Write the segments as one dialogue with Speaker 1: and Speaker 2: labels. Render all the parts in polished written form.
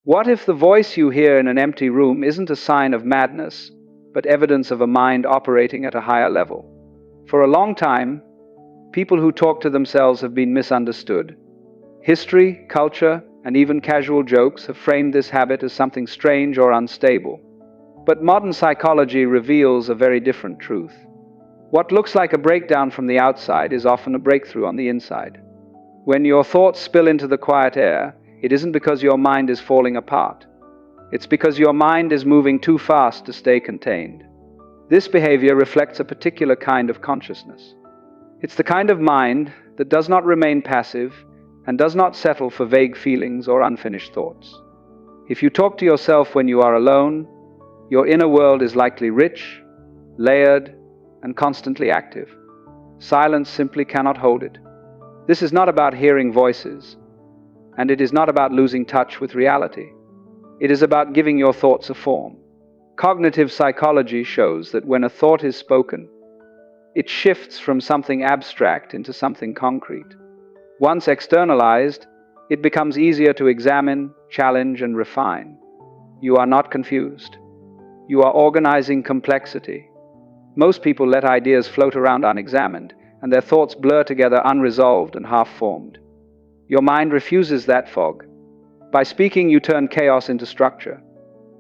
Speaker 1: What if the voice you hear in an empty room isn't a sign of madness, but evidence of a mind operating at a higher level? For a long time, people who talk to themselves have been misunderstood. History, culture, and even casual jokes have framed this habit as something strange or unstable. But modern psychology reveals a very different truth. What looks like a breakdown from the outside is often a breakthrough on the inside. When your thoughts spill into the quiet air, it isn't because your mind is falling apart. It's because your mind is moving too fast to stay contained. This behavior reflects a particular kind of consciousness. It's the kind of mind that does not remain passive and does not settle for vague feelings or unfinished thoughts. If you talk to yourself when you are alone, your inner world is likely rich, layered, and constantly active. Silence simply cannot hold it. This is not about hearing voices, and it is not about losing touch with reality. It is about giving your thoughts a form. Cognitive psychology shows that when a thought is spoken, it shifts from something abstract into something concrete. Once externalized, it becomes easier to examine, challenge, and refine. You are not confused. You are organizing complexity. Most people let ideas float around unexamined, and their thoughts blur together unresolved and half-formed. Your mind refuses that fog. By speaking, you turn chaos into structure.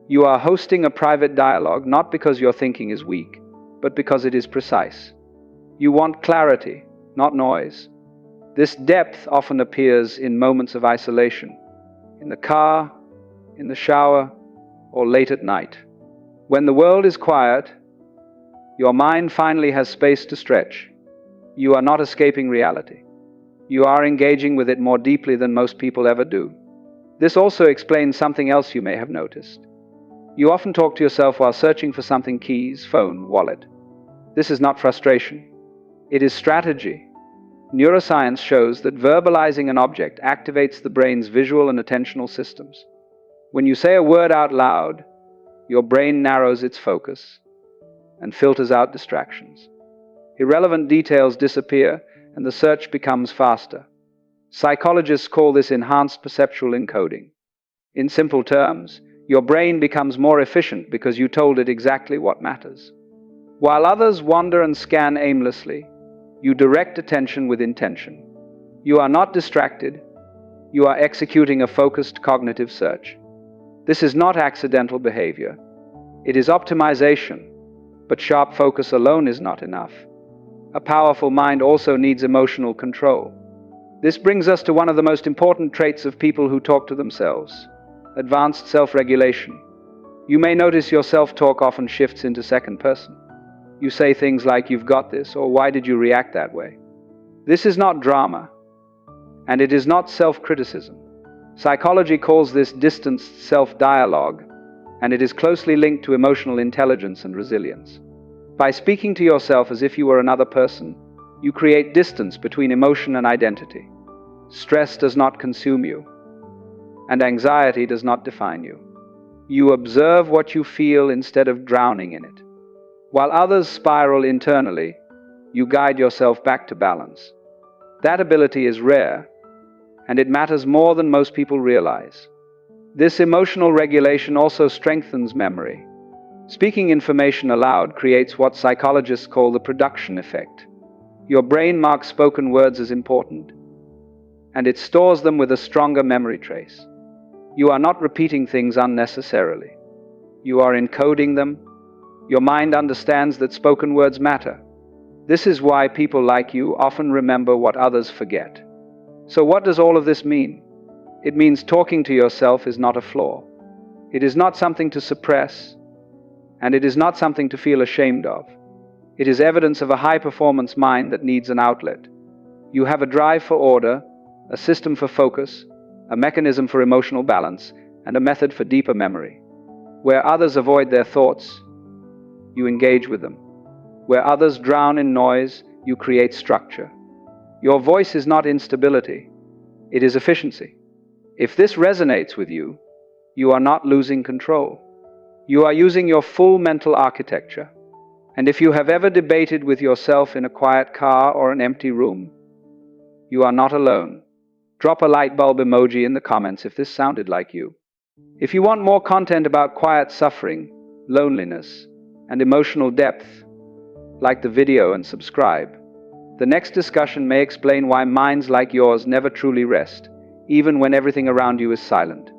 Speaker 1: You are hosting a private dialogue not because your thinking is weak, but because it is precise. You want clarity, not noise. This depth often appears in moments of isolation, in the car, in the shower, or late at night. When the world is quiet, your mind finally has space to stretch. You are not escaping reality. You are engaging with it more deeply than most people ever do. This also explains something else you may have noticed. You often talk to yourself while searching for something: keys, phone, wallet. This is not frustration. It is strategy. Neuroscience shows that verbalizing an object activates the brain's visual and attentional systems. When you say a word out loud, your brain narrows its focus and filters out distractions. Irrelevant details disappear, and the search becomes faster. Psychologists call this enhanced perceptual encoding. In simple terms, your brain becomes more efficient because you told it exactly what matters. While others wander and scan aimlessly, you direct attention with intention. You are not distracted. You are executing a focused cognitive search. This is not accidental behavior. It is optimization, but sharp focus alone is not enough. A powerful mind also needs emotional control. This brings us to one of the most important traits of people who talk to themselves: advanced self-regulation. You may notice your self-talk often shifts into second person. You say things like, "You've got this," or "Why did you react that way?" This is not drama, and it is not self-criticism. Psychology calls this distanced self-dialogue, and it is closely linked to emotional intelligence and resilience. By speaking to yourself as if you were another person, you create distance between emotion and identity. Stress does not consume you, and anxiety does not define you. You observe what you feel instead of drowning in it. While others spiral internally, you guide yourself back to balance. That ability is rare, and it matters more than most people realize. This emotional regulation also strengthens memory. Speaking information aloud creates what psychologists call the production effect. Your brain marks spoken words as important, and it stores them with a stronger memory trace. You are not repeating things unnecessarily. You are encoding them. Your mind understands that spoken words matter. This is why people like you often remember what others forget. So what does all of this mean? It means talking to yourself is not a flaw. It is not something to suppress, and it is not something to feel ashamed of. It is evidence of a high-performance mind that needs an outlet. You have a drive for order, a system for focus, a mechanism for emotional balance, and a method for deeper memory. Where others avoid their thoughts, you engage with them. Where others drown in noise, you create structure. Your voice is not instability, it is efficiency. If this resonates with you, you are not losing control. You are using your full mental architecture. And if you have ever debated with yourself in a quiet car or an empty room, you are not alone. Drop a light bulb emoji in the comments if this sounded like you. If you want more content about quiet suffering, loneliness, and emotional depth, like the video and subscribe. The next discussion may explain why minds like yours never truly rest, even when everything around you is silent.